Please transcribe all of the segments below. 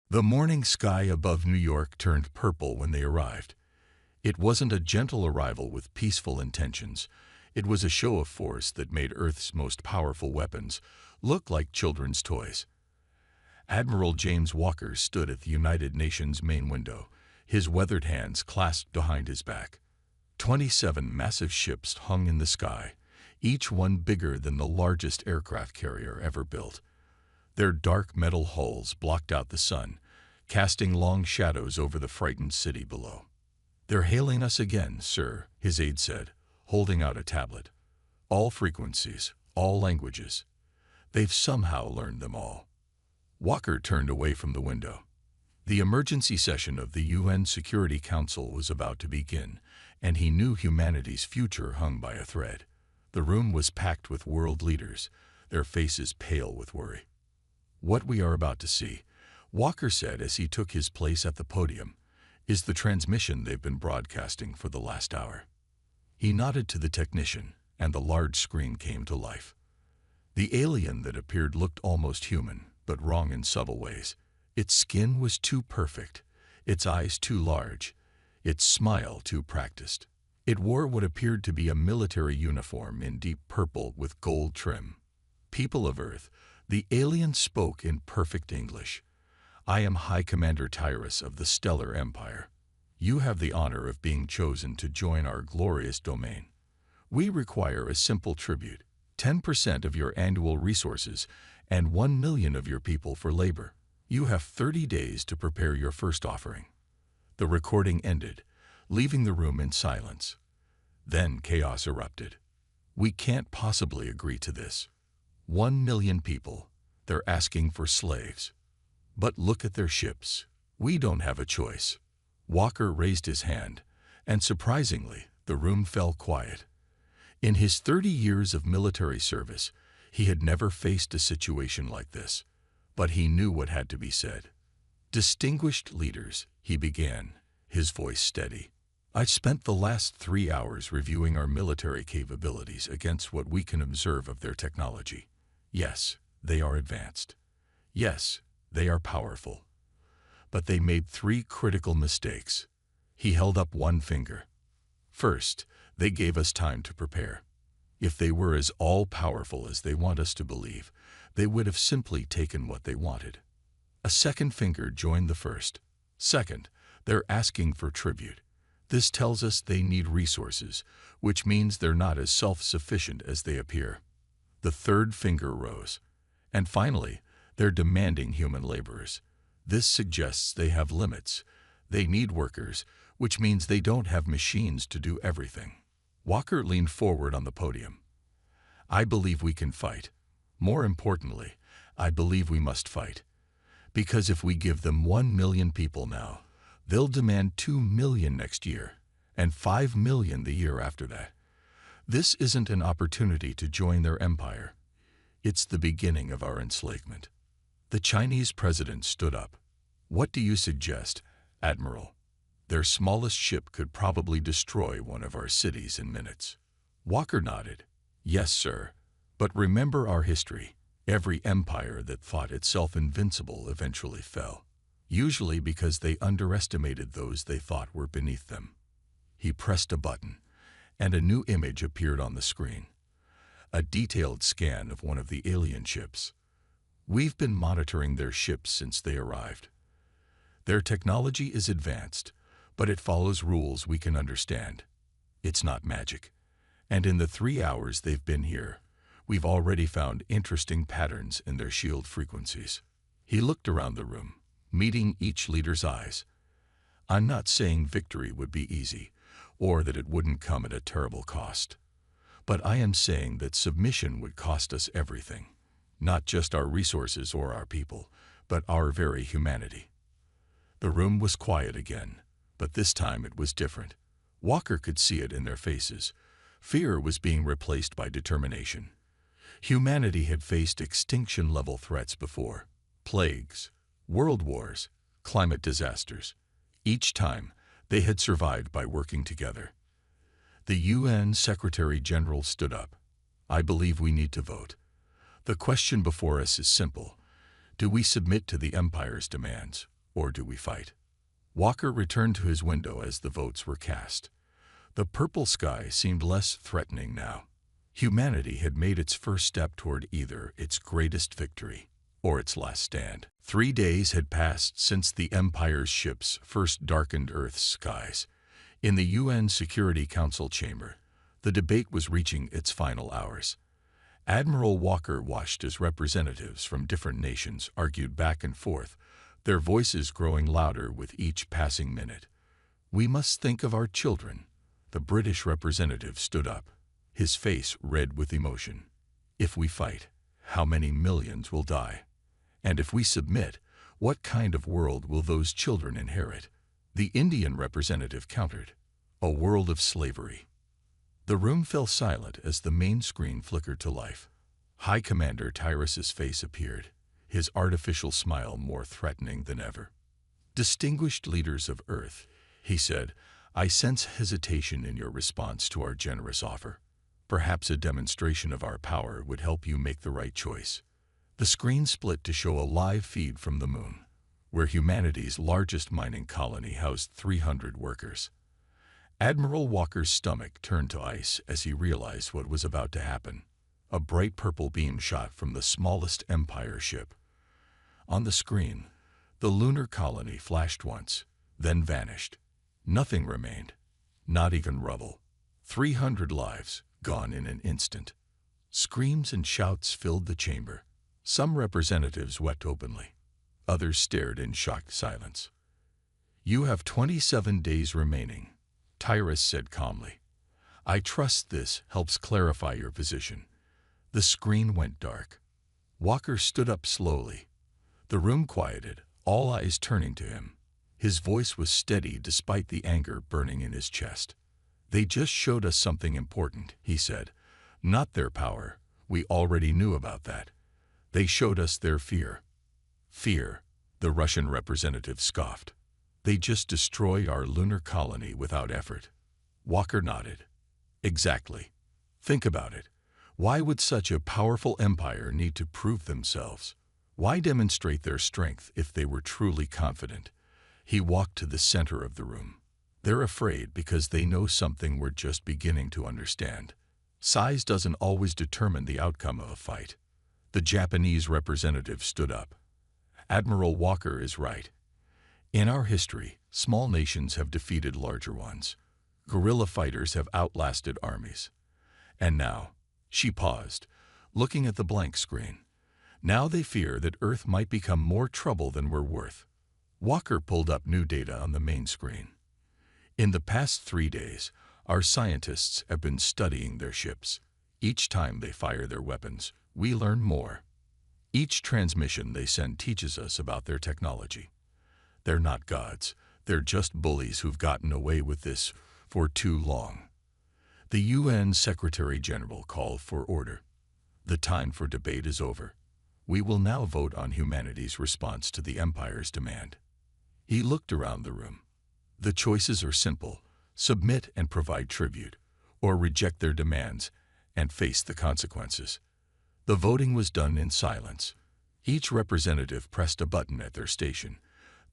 The morning sky above New York turned purple when they arrived. It wasn't a gentle arrival with peaceful intentions. It was a show of force that made Earth's most powerful weapons look like children's toys. Admiral James Walker stood at the United Nations main window, his weathered hands clasped behind his back. 27 massive ships hung in the sky, each one bigger than the largest aircraft carrier ever built. Their dark metal hulls blocked out the sun, casting long shadows over the frightened city below. "They're hailing us again, sir," his aide said, holding out a tablet. "All frequencies, all languages. They've somehow learned them all." Walker turned away from the window. The emergency session of the UN Security Council was about to begin, and he knew humanity's future hung by a thread. The room was packed with world leaders, their faces pale with worry. "What we are about to see," Walker said as he took his place at the podium, "is the transmission they've been broadcasting for the last hour." He nodded to the technician, and the large screen came to life. The alien that appeared looked almost human, but wrong in subtle ways. Its skin was too perfect, its eyes too large, its smile too practiced. It wore what appeared to be a military uniform in deep purple with gold trim. "People of Earth," the alien spoke in perfect English. "I am High Commander Tyrus of the Stellar Empire. You have the honor of being chosen to join our glorious domain. We require a simple tribute, 10% of your annual resources and 1 million of your people for labor. You have 30 days to prepare your first offering." The recording ended, leaving the room in silence. Then chaos erupted. "We can't possibly agree to this. 1 million people, they're asking for slaves. But look at their ships. We don't have a choice." Walker raised his hand, and surprisingly, the room fell quiet. In his 30 years of military service, he had never faced a situation like this, but he knew what had to be said. "Distinguished leaders," he began, his voice steady. "I've spent the last 3 hours reviewing our military capabilities against what we can observe of their technology. Yes, they are advanced. Yes, they are powerful. But they made 3 critical mistakes." He held up one finger. "First, they gave us time to prepare. If they were as all-powerful as they want us to believe, they would have simply taken what they wanted." A second finger joined the first. "Second, they're asking for tribute. This tells us they need resources, which means they're not as self-sufficient as they appear." The third finger rose. "And finally, they're demanding human laborers. This suggests they have limits. They need workers, which means they don't have machines to do everything." Walker leaned forward on the podium. "I believe we can fight. More importantly, I believe we must fight. Because if we give them 1 million people now, they'll demand 2 million next year, and 5 million the year after that. This isn't an opportunity to join their empire. It's the beginning of our enslavement." The Chinese president stood up. "What do you suggest, Admiral?" "Their smallest ship could probably destroy one of our cities in minutes." Walker nodded. "Yes, sir. But remember our history. Every empire that thought itself invincible eventually fell, usually because they underestimated those they thought were beneath them." He pressed a button, and a new image appeared on the screen. A detailed scan of one of the alien ships. "We've been monitoring their ships since they arrived. Their technology is advanced, but it follows rules we can understand. It's not magic. And in the 3 hours they've been here, we've already found interesting patterns in their shield frequencies." He looked around the room, meeting each leader's eyes. "I'm not saying victory would be easy, or that it wouldn't come at a terrible cost. But I am saying that submission would cost us everything. Not just our resources or our people, but our very humanity." The room was quiet again, but this time it was different. Walker could see it in their faces. Fear was being replaced by determination. Humanity had faced extinction-level threats before: plagues, world wars, climate disasters. Each time, they had survived by working together. The UN Secretary General stood up. "I believe we need to vote. The question before us is simple. Do we submit to the Empire's demands, or do we fight? Walker returned to his window as the votes were cast. The purple sky seemed less threatening now. Humanity had made its first step toward either its greatest victory or its last stand. 3 days had passed since the Empire's ships first darkened Earth's skies. In the UN Security Council chamber, the debate was reaching its final hours. Admiral Walker watched as representatives from different nations argued back and forth, their voices growing louder with each passing minute. "We must think of our children." The British representative stood up, his face red with emotion. "If we fight, how many millions will die? And if we submit, what kind of world will those children inherit?" The Indian representative countered, "A world of slavery." The room fell silent as the main screen flickered to life. High Commander Tyrus's face appeared, his artificial smile more threatening than ever. "Distinguished leaders of Earth," he said, "I sense hesitation in your response to our generous offer. Perhaps a demonstration of our power would help you make the right choice." The screen split to show a live feed from the moon, where humanity's largest mining colony housed 300 workers. Admiral Walker's stomach turned to ice as he realized what was about to happen. A bright purple beam shot from the smallest Empire ship. On the screen, the lunar colony flashed once, then vanished. Nothing remained, not even rubble. 300 lives gone in an instant. Screams and shouts filled the chamber. Some representatives wept openly. Others stared in shocked silence. "You have 27 days remaining," Tyrus said calmly. "I trust this helps clarify your position." The screen went dark. Walker stood up slowly. The room quieted, all eyes turning to him. His voice was steady despite the anger burning in his chest. "They just showed us something important," he said. "Not their power. We already knew about that. They showed us their fear." "Fear," the Russian representative scoffed. "They just destroy our lunar colony without effort." Walker nodded. "Exactly. Think about it. Why would such a powerful empire need to prove themselves? Why demonstrate their strength if they were truly confident?" He walked to the center of the room. "They're afraid because they know something we're just beginning to understand. Size doesn't always determine the outcome of a fight." The Japanese representative stood up. "Admiral Walker is right. In our history, small nations have defeated larger ones. Guerrilla fighters have outlasted armies. And now," she paused, looking at the blank screen, "now they fear that Earth might become more trouble than we're worth." Walker pulled up new data on the main screen. "In the past 3 days, our scientists have been studying their ships. Each time they fire their weapons, we learn more. Each transmission they send teaches us about their technology. They're not gods. They're just bullies who've gotten away with this for too long." The UN Secretary General called for order. "The time for debate is over. We will now vote on humanity's response to the Empire's demand." He looked around the room. "The choices are simple: submit and provide tribute, or reject their demands and face the consequences." The voting was done in silence. Each representative pressed a button at their station,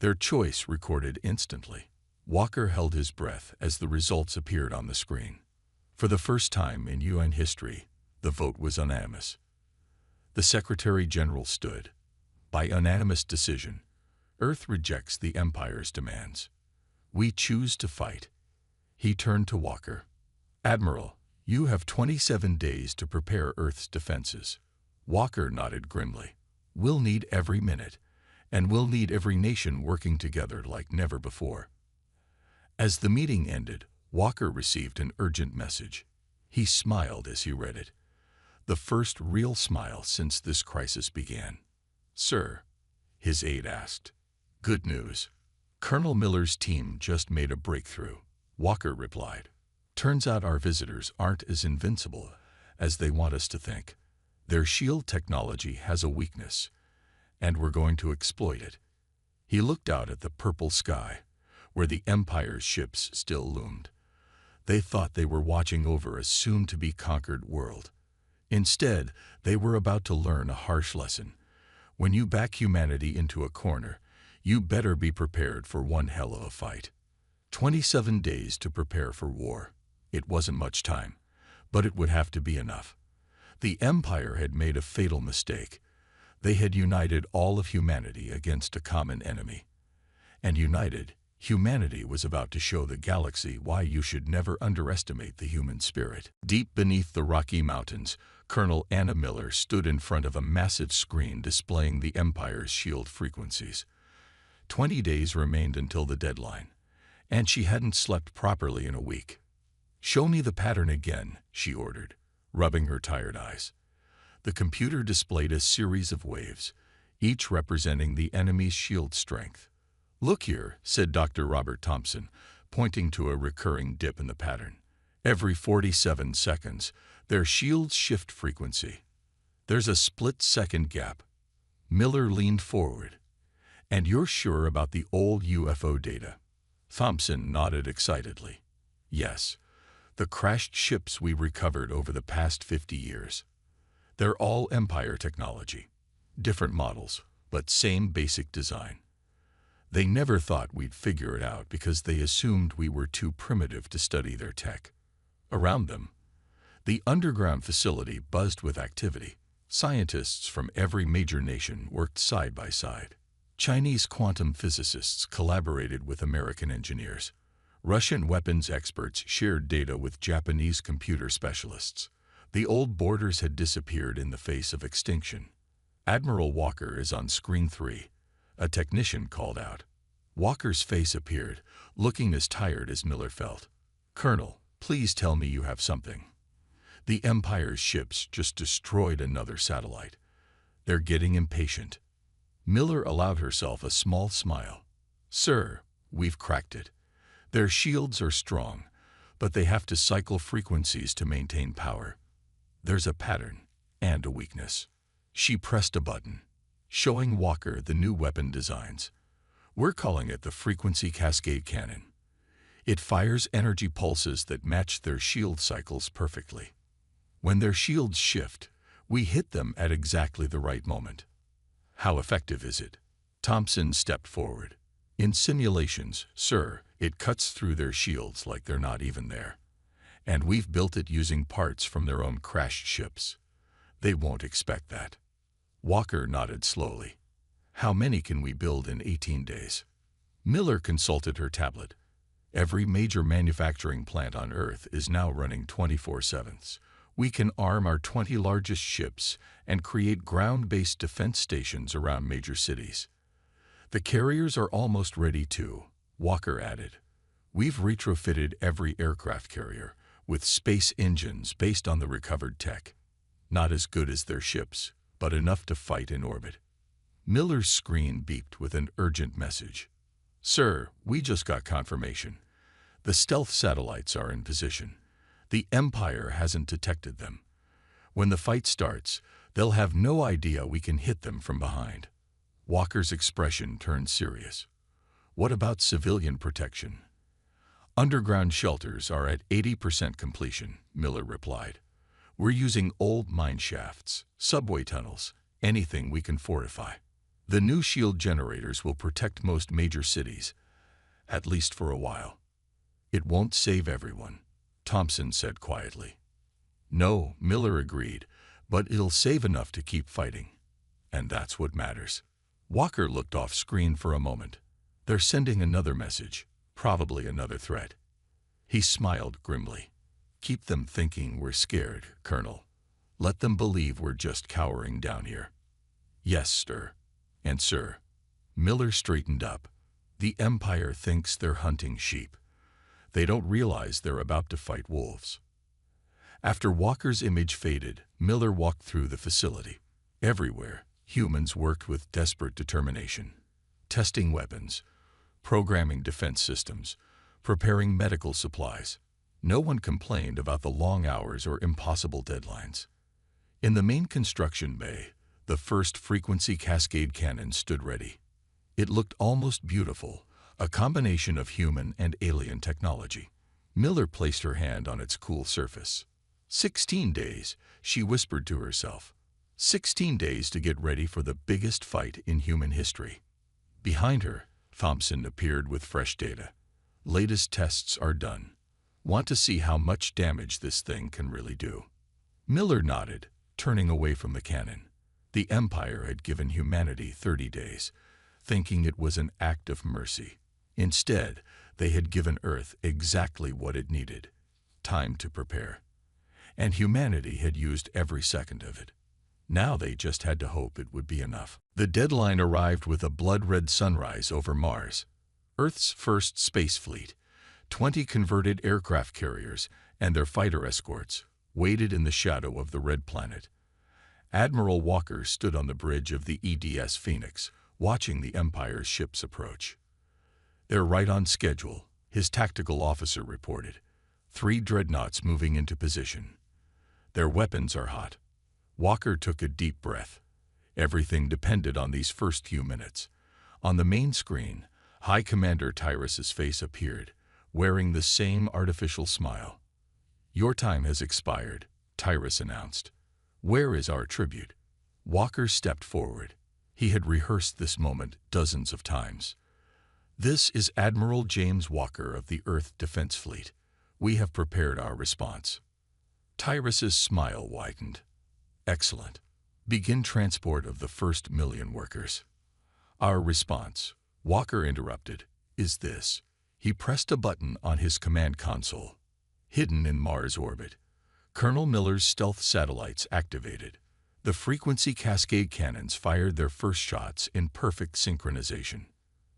their choice recorded instantly. Walker held his breath as the results appeared on the screen. For the first time in UN history, the vote was unanimous. The Secretary General stood. "By unanimous decision, Earth rejects the Empire's demands. We choose to fight." He turned to Walker. "Admiral, you have 27 days to prepare Earth's defenses." Walker nodded grimly. "We'll need every minute, and we'll need every nation working together like never before." As the meeting ended, Walker received an urgent message. He smiled as he read it. The first real smile since this crisis began. "Sir," his aide asked. "Good news. Colonel Miller's team just made a breakthrough," Walker replied. "Turns out our visitors aren't as invincible as they want us to think. Their shield technology has a weakness, and we're going to exploit it." He looked out at the purple sky, where the Empire's ships still loomed. They thought they were watching over a soon-to-be-conquered world. Instead, they were about to learn a harsh lesson. When you back humanity into a corner, You better be prepared for one hell of a fight. 27 days to prepare for war. It wasn't much time, but it would have to be enough. The Empire had made a fatal mistake. They had united all of humanity against a common enemy. And united, humanity was about to show the galaxy why you should never underestimate the human spirit. Deep beneath the Rocky Mountains, Colonel Anna Miller stood in front of a massive screen displaying the Empire's shield frequencies. 20 days remained until the deadline, and she hadn't slept properly in a week. "Show me the pattern again," she ordered, rubbing her tired eyes. The computer displayed a series of waves, each representing the enemy's shield strength. "Look here," said Dr. Robert Thompson, pointing to a recurring dip in the pattern. "Every 47 seconds, their shields shift frequency. There's a split-second gap." Miller leaned forward. "And you're sure about the old UFO data?" Thompson nodded excitedly. "Yes. The crashed ships we recovered over the past 50 years. They're all Empire technology. Different models, but same basic design. They never thought we'd figure it out because they assumed we were too primitive to study their tech. Around them, the underground facility buzzed with activity. Scientists from every major nation worked side by side. Chinese quantum physicists collaborated with American engineers. Russian weapons experts shared data with Japanese computer specialists. The old borders had disappeared in the face of extinction. "Admiral Walker is on screen 3, a technician called out. Walker's face appeared, looking as tired as Miller felt. "Colonel, please tell me you have something. The Empire's ships just destroyed another satellite. They're getting impatient." Miller allowed herself a small smile. "Sir, we've cracked it. Their shields are strong, but they have to cycle frequencies to maintain power. There's a pattern and a weakness." She pressed a button, showing Walker the new weapon designs. "We're calling it the Frequency Cascade Cannon. It fires energy pulses that match their shield cycles perfectly. When their shields shift, we hit them at exactly the right moment." "How effective is it?" Thompson stepped forward. "In simulations, sir, it cuts through their shields like they're not even there. And we've built it using parts from their own crashed ships. They won't expect that." Walker nodded slowly. "How many can we build in 18 days? Miller consulted her tablet. "Every major manufacturing plant on Earth is now running 24/7. We can arm our 20 largest ships and create ground-based defense stations around major cities. The carriers are almost ready too," Walker added. "We've retrofitted every aircraft carrier with space engines based on the recovered tech. Not as good as their ships, but enough to fight in orbit." Miller's screen beeped with an urgent message. "Sir, we just got confirmation. The stealth satellites are in position. The Empire hasn't detected them. When the fight starts, they'll have no idea we can hit them from behind." Walker's expression turned serious. "What about civilian protection?" "Underground shelters are at 80% completion," Miller replied. "We're using old mine shafts, subway tunnels, anything we can fortify. The new shield generators will protect most major cities, at least for a while." "It won't save everyone," Thompson said quietly. "No," Miller agreed, "but it'll save enough to keep fighting. And that's what matters." Walker looked off screen for a moment. "They're sending another message, probably another threat." He smiled grimly. "Keep them thinking we're scared, Colonel. Let them believe we're just cowering down here." "Yes, sir. And sir," Miller straightened up, "the Empire thinks they're hunting sheep. They don't realize they're about to fight wolves." After Walker's image faded, Miller walked through the facility. Everywhere, humans worked with desperate determination, testing weapons, programming defense systems, preparing medical supplies. No one complained about the long hours or impossible deadlines. In the main construction bay, the first frequency cascade cannon stood ready. It looked almost beautiful, a combination of human and alien technology. Miller placed her hand on its cool surface. 16 days, she whispered to herself. 16 days to get ready for the biggest fight in human history. Behind her, Thompson appeared with fresh data. Latest tests are done. Want to see how much damage this thing can really do? Miller nodded, turning away from the cannon. The Empire had given humanity 30 days, thinking it was an act of mercy. Instead, they had given Earth exactly what it needed: time to prepare. And humanity had used every second of it. Now they just had to hope it would be enough. The deadline arrived with a blood-red sunrise over Mars. Earth's first space fleet, 20 converted aircraft carriers and their fighter escorts, waited in the shadow of the red planet. Admiral Walker stood on the bridge of the EDS Phoenix, watching the Empire's ships approach. "They're right on schedule," his tactical officer reported. 3 dreadnoughts moving into position. "Their weapons are hot." Walker took a deep breath. Everything depended on these first few minutes. On the main screen, High Commander Tyrus's face appeared, wearing the same artificial smile. "Your time has expired," Tyrus announced. "Where is our tribute?" Walker stepped forward. He had rehearsed this moment dozens of times. "This is Admiral James Walker of the Earth Defense Fleet. We have prepared our response." Tyrus's smile widened. "Excellent. Begin transport of the first 1,000,000 workers." "Our response," Walker interrupted, "is this." He pressed a button on his command console. Hidden in Mars orbit, Colonel Miller's stealth satellites activated. The frequency cascade cannons fired their first shots in perfect synchronization.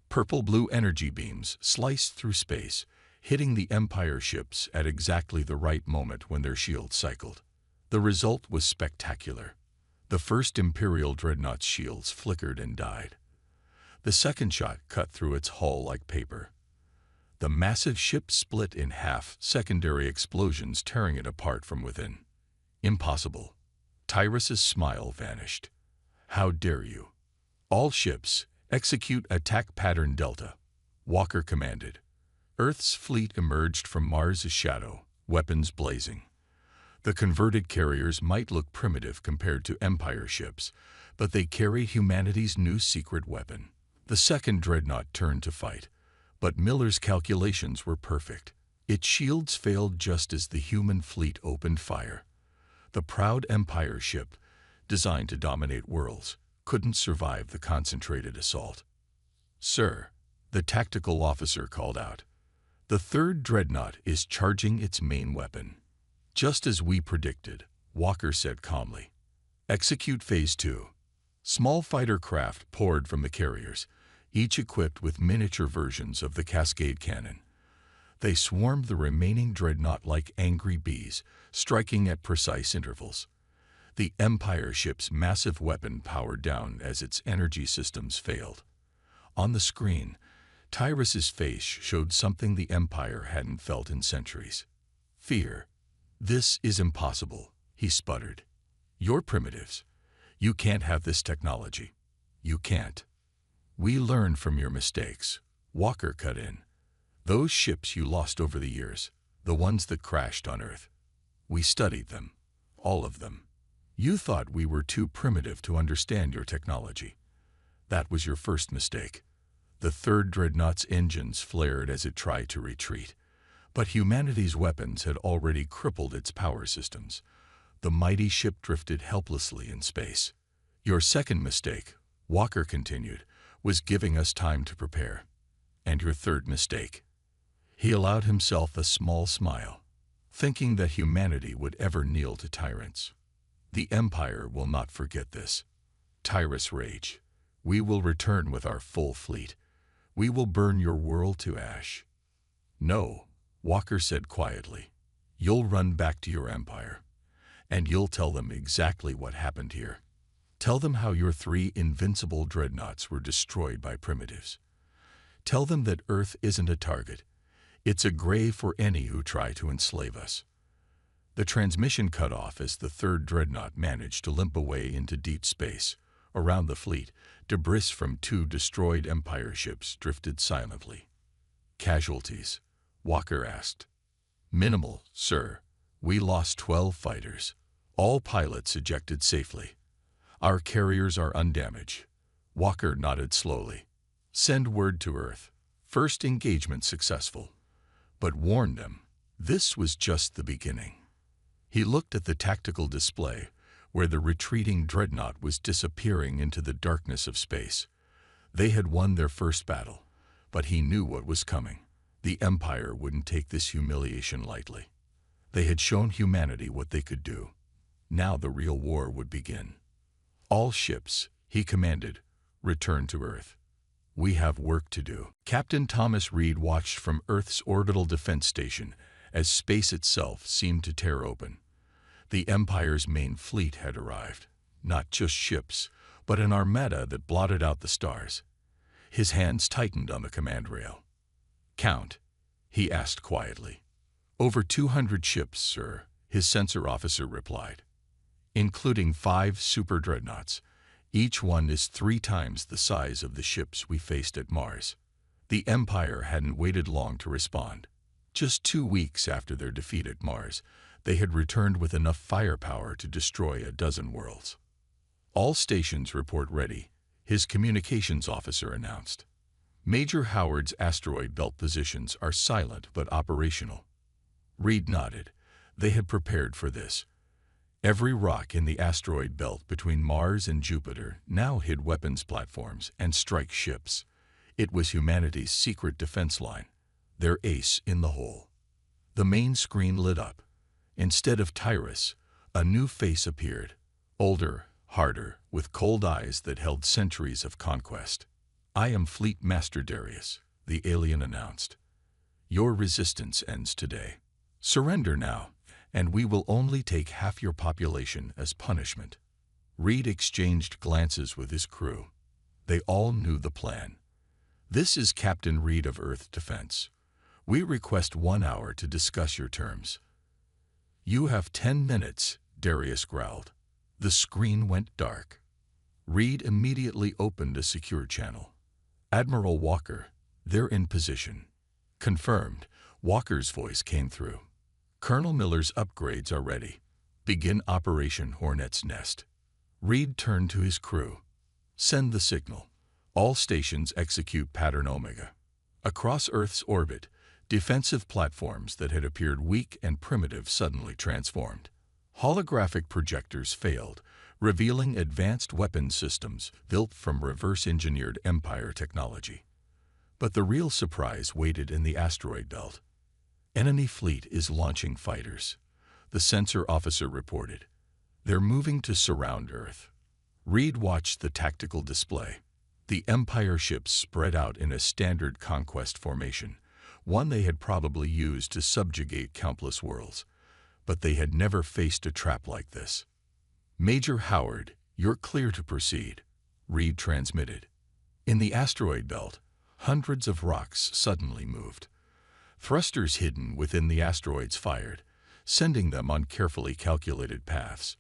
Purple-blue energy beams sliced through space, hitting the Empire ships at exactly the right moment when their shields cycled. The result was spectacular. The first Imperial dreadnought's shields flickered and died. The second shot cut through its hull like paper. The massive ship split in half, secondary explosions tearing it apart from within. "Impossible." Tyrus's smile vanished. "How dare you?" "All ships, execute attack pattern Delta," Walker commanded. Earth's fleet emerged from Mars's shadow, weapons blazing. The converted carriers might look primitive compared to Empire ships, but they carried humanity's new secret weapon. The second dreadnought turned to fight, but Miller's calculations were perfect. Its shields failed just as the human fleet opened fire. The proud Empire ship, designed to dominate worlds, couldn't survive the concentrated assault. "Sir," the tactical officer called out, "the third dreadnought is charging its main weapon." "Just as we predicted," Walker said calmly. "Execute Phase 2. Small fighter craft poured from the carriers, each equipped with miniature versions of the Cascade cannon. They swarmed the remaining dreadnought like angry bees, striking at precise intervals. The Empire ship's massive weapon powered down as its energy systems failed. On the screen, Tyrus's face showed something the Empire hadn't felt in centuries: fear. "This is impossible," he sputtered. "You're primitives. You can't have this technology. You can't." "We learned from your mistakes," Walker cut in. "Those ships you lost over the years, the ones that crashed on Earth. We studied them, all of them. You thought we were too primitive to understand your technology. That was your first mistake." The third dreadnought's engines flared as it tried to retreat, but humanity's weapons had already crippled its power systems. The mighty ship drifted helplessly in space. "Your second mistake," Walker continued, "was giving us time to prepare. And your third mistake." He allowed himself a small smile, thinking that humanity would ever kneel to tyrants. "The Empire will not forget this." Tyrus raged. "We will return with our full fleet. We will burn your world to ash." "No," Walker said quietly. "You'll run back to your empire, and you'll tell them exactly what happened here. Tell them how your 3 invincible dreadnoughts were destroyed by primitives. Tell them that Earth isn't a target. It's a grave for any who try to enslave us." The transmission cut off as the third dreadnought managed to limp away into deep space. Around the fleet, debris from 2 destroyed Empire ships drifted silently. "Casualties?" Walker asked. "Minimal, sir. We lost 12 fighters. All pilots ejected safely. Our carriers are undamaged." Walker nodded slowly. Send word to Earth. First engagement successful. But warn them, this was just the beginning. He looked at the tactical display, where the retreating dreadnought was disappearing into the darkness of space. They had won their first battle, but he knew what was coming. The Empire wouldn't take this humiliation lightly. They had shown humanity what they could do. Now the real war would begin. All ships, he commanded, return to Earth. We have work to do. Captain Thomas Reed watched from Earth's orbital defense station as space itself seemed to tear open. The Empire's main fleet had arrived. Not just ships, but an armada that blotted out the stars. His hands tightened on the command rail. Count, he asked quietly. Over 200 ships, sir, his sensor officer replied, including 5 super dreadnoughts. Each one is 3 times the size of the ships we faced at Mars. The Empire hadn't waited long to respond. Just 2 weeks after their defeat at Mars, they had returned with enough firepower to destroy a dozen worlds. All stations report ready, his communications officer announced. Major Howard's asteroid belt positions are silent but operational. Reed nodded. They had prepared for this. Every rock in the asteroid belt between Mars and Jupiter now hid weapons platforms and strike ships. It was humanity's secret defense line, their ace in the hole. The main screen lit up. Instead of Tyrus, a new face appeared, older, harder, with cold eyes that held centuries of conquest. I am Fleet Master Darius, the alien announced. Your resistance ends today. Surrender now, and we will only take half your population as punishment. Reed exchanged glances with his crew. They all knew the plan. This is Captain Reed of Earth Defense. We request 1 hour to discuss your terms. You have 10 minutes, Darius growled. The screen went dark. Reed immediately opened a secure channel. Admiral Walker, they're in position. Confirmed, Walker's voice came through. Colonel Miller's upgrades are ready. Begin Operation Hornet's Nest. Reed turned to his crew. Send the signal. All stations execute Pattern Omega. Across Earth's orbit, defensive platforms that had appeared weak and primitive suddenly transformed. Holographic projectors failed, revealing advanced weapons systems built from reverse-engineered Empire technology. But the real surprise waited in the asteroid belt. Enemy fleet is launching fighters, the sensor officer reported. They're moving to surround Earth. Reed watched the tactical display. The Empire ships spread out in a standard conquest formation, one they had probably used to subjugate countless worlds. But they had never faced a trap like this. Major Howard, you're clear to proceed, Reed transmitted. In the asteroid belt, hundreds of rocks suddenly moved. Thrusters hidden within the asteroids fired, sending them on carefully calculated paths.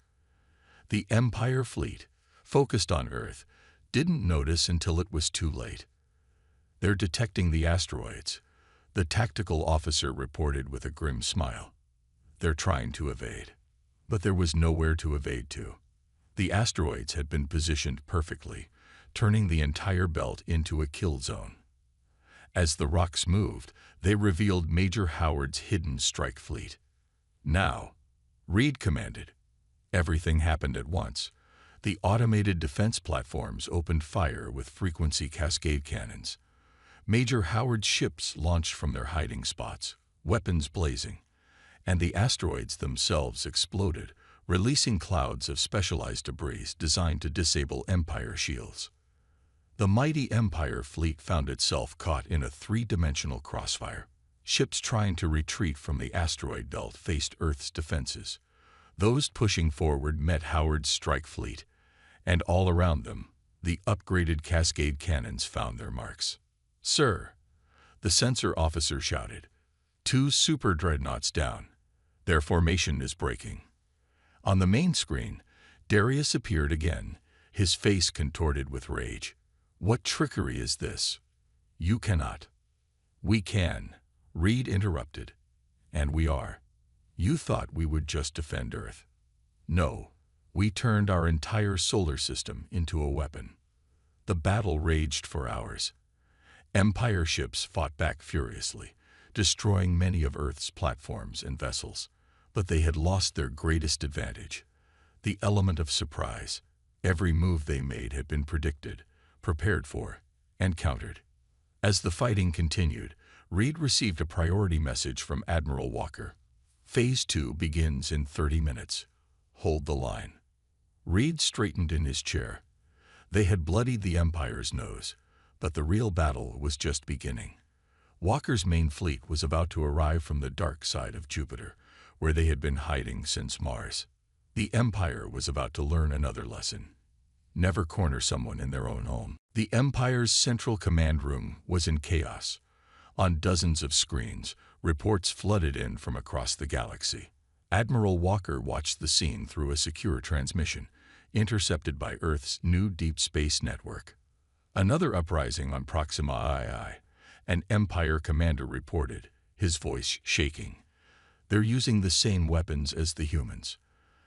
The Empire fleet, focused on Earth, didn't notice until it was too late. They're detecting the asteroids, the tactical officer reported with a grim smile. They're trying to evade. But there was nowhere to evade to. The asteroids had been positioned perfectly, turning the entire belt into a kill zone. As the rocks moved, they revealed Major Howard's hidden strike fleet. Now, Reed commanded. Everything happened at once. The automated defense platforms opened fire with frequency cascade cannons. Major Howard's ships launched from their hiding spots, weapons blazing, and the asteroids themselves exploded, releasing clouds of specialized debris designed to disable Empire shields. The mighty Empire fleet found itself caught in a 3-dimensional crossfire. Ships trying to retreat from the asteroid belt faced Earth's defenses. Those pushing forward met Howard's strike fleet, and all around them, the upgraded cascade cannons found their marks. Sir, the sensor officer shouted, 2 super dreadnoughts down. Their formation is breaking. On the main screen, Darius appeared again, his face contorted with rage. What trickery is this? You cannot. We can, Reed interrupted. And we are. You thought we would just defend Earth. No, we turned our entire solar system into a weapon. The battle raged for hours. Empire ships fought back furiously, destroying many of Earth's platforms and vessels. But they had lost their greatest advantage, the element of surprise. Every move they made had been predicted, prepared for, and countered. As the fighting continued, Reed received a priority message from Admiral Walker. Phase 2 begins in 30 minutes. Hold the line. Reed straightened in his chair. They had bloodied the Empire's nose, but the real battle was just beginning. Walker's main fleet was about to arrive from the dark side of Jupiter, where they had been hiding since Mars. The Empire was about to learn another lesson. Never corner someone in their own home. The Empire's central command room was in chaos. On dozens of screens, reports flooded in from across the galaxy. Admiral Walker watched the scene through a secure transmission, intercepted by Earth's new deep space network. Another uprising on Proxima II, an Empire commander reported, his voice shaking. They're using the same weapons as the humans.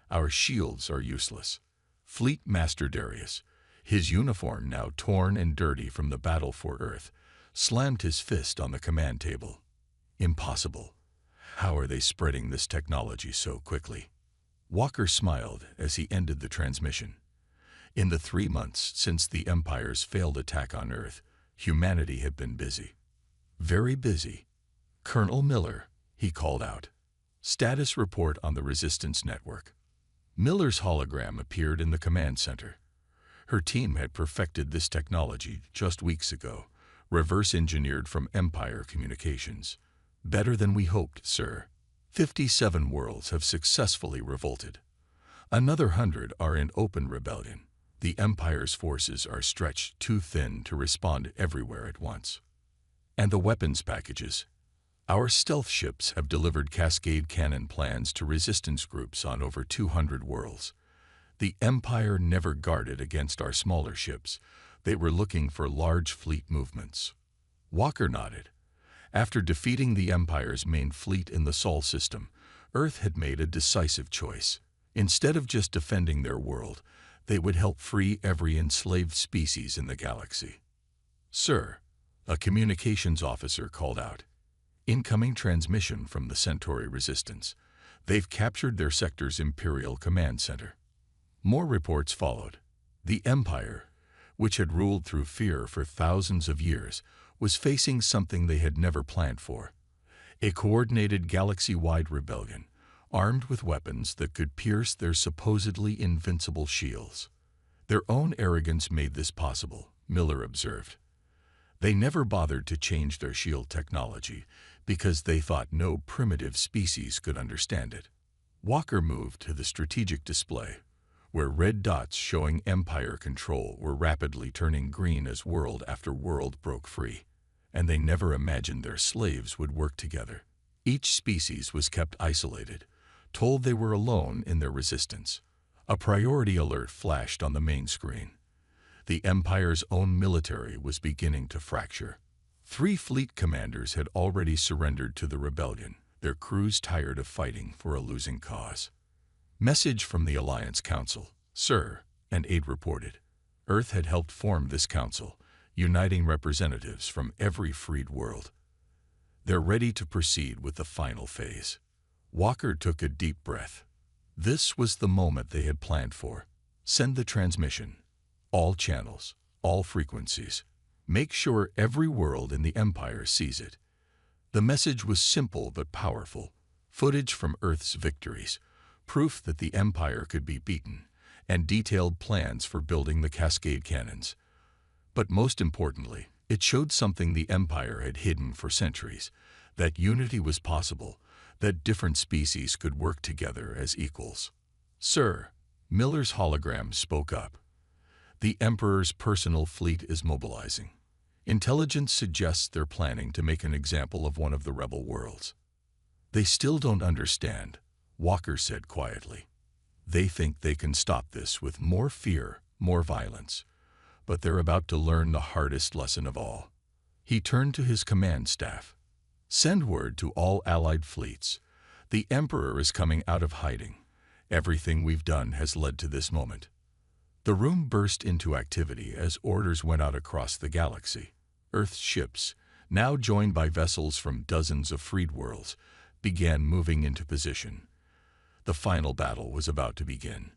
Our shields are useless. Fleet Master Darius, his uniform now torn and dirty from the battle for Earth, slammed his fist on the command table. Impossible. How are they spreading this technology so quickly? Walker smiled as he ended the transmission. In the 3 months since the Empire's failed attack on Earth, humanity had been busy. Very busy. Colonel Miller, he called out. Status report on the Resistance Network. Miller's hologram appeared in the command center. Her team had perfected this technology just weeks ago, reverse-engineered from Empire communications. Better than we hoped, sir. 57 worlds have successfully revolted. Another 100 are in open rebellion. The Empire's forces are stretched too thin to respond everywhere at once. And the weapons packages. Our stealth ships have delivered cascade cannon plans to resistance groups on over 200 worlds. The Empire never guarded against our smaller ships. They were looking for large fleet movements. Walker nodded. After defeating the Empire's main fleet in the Sol system, Earth had made a decisive choice. Instead of just defending their world, they would help free every enslaved species in the galaxy. Sir, a communications officer called out. Incoming transmission from the Centauri Resistance. They've captured their sector's Imperial Command Center. More reports followed. The Empire, which had ruled through fear for thousands of years, was facing something they had never planned for. A coordinated galaxy-wide rebellion, armed with weapons that could pierce their supposedly invincible shields. Their own arrogance made this possible, Miller observed. They never bothered to change their shield technology because they thought no primitive species could understand it. Walker moved to the strategic display, where red dots showing Empire control were rapidly turning green as world after world broke free. And they never imagined their slaves would work together. Each species was kept isolated, told they were alone in their resistance. A priority alert flashed on the main screen. The Empire's own military was beginning to fracture. 3 fleet commanders had already surrendered to the rebellion, their crews tired of fighting for a losing cause. Message from the Alliance Council. Sir, an aide reported. Earth had helped form this council, uniting representatives from every freed world. They're ready to proceed with the final phase. Walker took a deep breath. This was the moment they had planned for. Send the transmission. All channels, all frequencies. Make sure every world in the Empire sees it. The message was simple but powerful. Footage from Earth's victories, proof that the Empire could be beaten, and detailed plans for building the cascade cannons. But most importantly, it showed something the Empire had hidden for centuries, that unity was possible, that different species could work together as equals. Sir, Miller's hologram spoke up. The Emperor's personal fleet is mobilizing. Intelligence suggests they're planning to make an example of one of the rebel worlds. They still don't understand, Walker said quietly. They think they can stop this with more fear, more violence. But they're about to learn the hardest lesson of all. He turned to his command staff. Send word to all allied fleets. The Emperor is coming out of hiding. Everything we've done has led to this moment. The room burst into activity as orders went out across the galaxy. Earth's ships, now joined by vessels from dozens of freed worlds, began moving into position. The final battle was about to begin.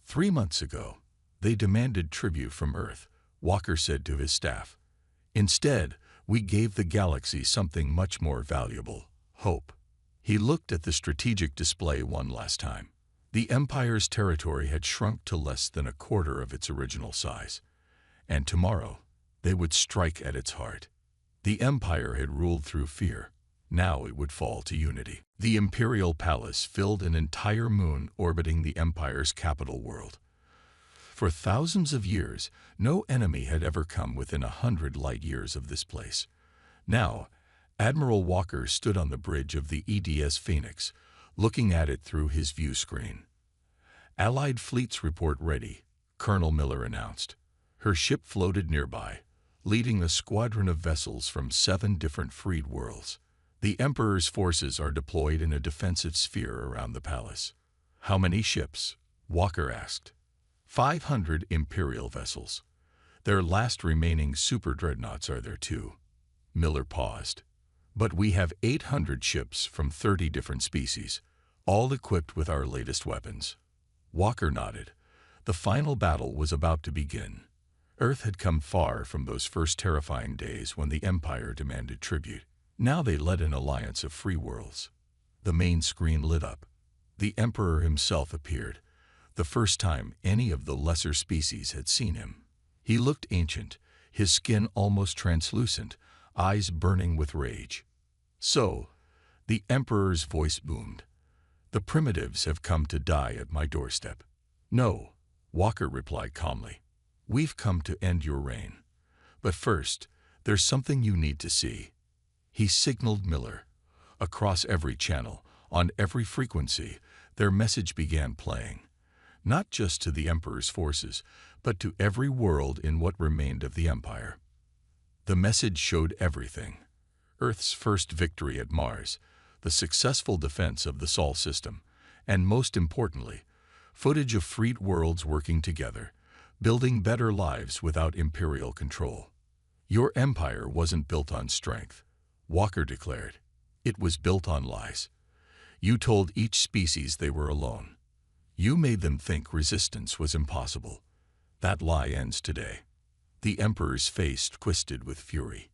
3 months ago, they demanded tribute from Earth, Walker said to his staff. Instead, we gave the galaxy something much more valuable: hope. He looked at the strategic display one last time. The Empire's territory had shrunk to less than a quarter of its original size. And tomorrow, they would strike at its heart. The Empire had ruled through fear. Now it would fall to unity. The Imperial Palace filled an entire moon orbiting the Empire's capital world. For thousands of years, no enemy had ever come within 100 light-years of this place. Now, Admiral Walker stood on the bridge of the EDS Phoenix, looking at it through his view screen. Allied fleets report ready, Colonel Miller announced. Her ship floated nearby, leading a squadron of vessels from 7 different freed worlds. The Emperor's forces are deployed in a defensive sphere around the palace. How many ships? Walker asked. 500 Imperial vessels. Their last remaining super dreadnoughts are there too. Miller paused. But we have 800 ships from 30 different species, all equipped with our latest weapons. Walker nodded. The final battle was about to begin. Earth had come far from those first terrifying days when the Empire demanded tribute. Now they led an alliance of free worlds. The main screen lit up. The Emperor himself appeared, the first time any of the lesser species had seen him. He looked ancient, his skin almost translucent, eyes burning with rage. So, the Emperor's voice boomed. The primitives have come to die at my doorstep. No, Walker replied calmly. We've come to end your reign. But first, there's something you need to see. He signaled Miller. Across every channel, on every frequency, their message began playing. Not just to the Emperor's forces, but to every world in what remained of the Empire. The message showed everything. Earth's first victory at Mars, the successful defense of the Sol system, and most importantly, footage of freed worlds working together, building better lives without Imperial control. Your empire wasn't built on strength, Walker declared. It was built on lies. You told each species they were alone. You made them think resistance was impossible. That lie ends today. The Emperor's face twisted with fury.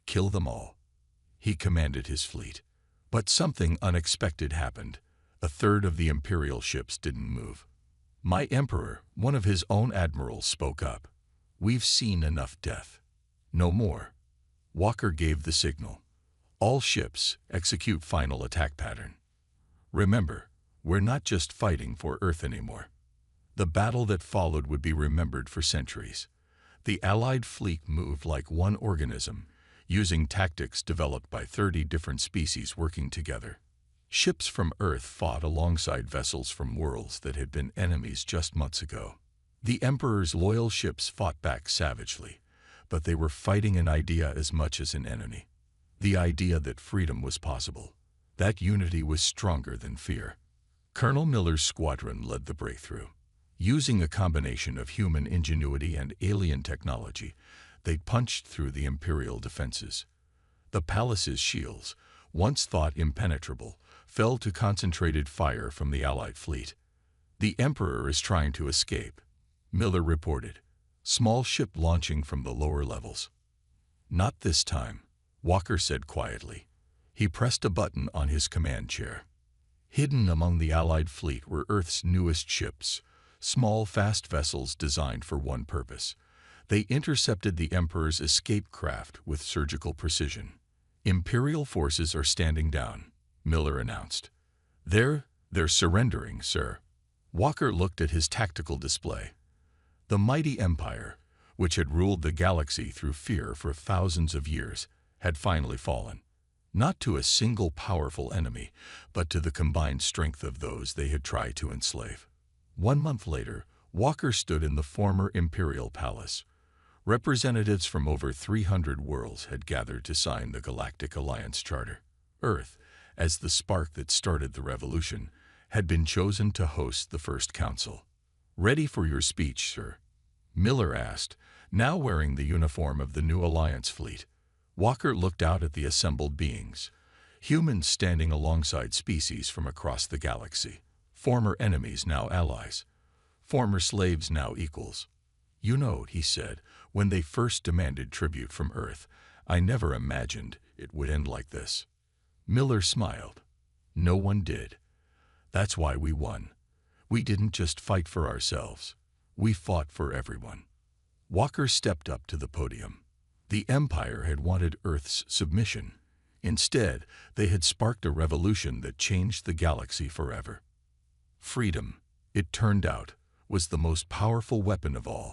Kill them all. He commanded his fleet. But something unexpected happened. A third of the Imperial ships didn't move. My Emperor, one of his own admirals, spoke up. We've seen enough death. No more. Walker gave the signal. All ships execute final attack pattern. Remember, we're not just fighting for Earth anymore. The battle that followed would be remembered for centuries. The Allied fleet moved like one organism, using tactics developed by 30 different species working together. Ships from Earth fought alongside vessels from worlds that had been enemies just months ago. The Emperor's loyal ships fought back savagely, but they were fighting an idea as much as an enemy. The idea that freedom was possible. That unity was stronger than fear. Colonel Miller's squadron led the breakthrough. Using a combination of human ingenuity and alien technology, they punched through the Imperial defenses. The palace's shields, once thought impenetrable, fell to concentrated fire from the Allied fleet. The Emperor is trying to escape, Miller reported. Small ship launching from the lower levels. Not this time, Walker said quietly. He pressed a button on his command chair. Hidden among the Allied fleet were Earth's newest ships, small, fast vessels designed for one purpose. They intercepted the Emperor's escape craft with surgical precision. Imperial forces are standing down, Miller announced. They're surrendering, sir. Walker looked at his tactical display. The mighty Empire, which had ruled the galaxy through fear for thousands of years, had finally fallen. Not to a single powerful enemy, but to the combined strength of those they had tried to enslave. 1 month later, Walker stood in the former Imperial Palace. Representatives from over 300 worlds had gathered to sign the Galactic Alliance Charter. Earth, as the spark that started the revolution, had been chosen to host the first council. Ready for your speech, sir? Miller asked, now wearing the uniform of the New Alliance fleet. Walker looked out at the assembled beings. Humans standing alongside species from across the galaxy. Former enemies, now allies. Former slaves, now equals. You know, he said, when they first demanded tribute from Earth, I never imagined it would end like this. Miller smiled. No one did. That's why we won. We didn't just fight for ourselves. We fought for everyone. Walker stepped up to the podium. The Empire had wanted Earth's submission. Instead, they had sparked a revolution that changed the galaxy forever. Freedom, it turned out, was the most powerful weapon of all.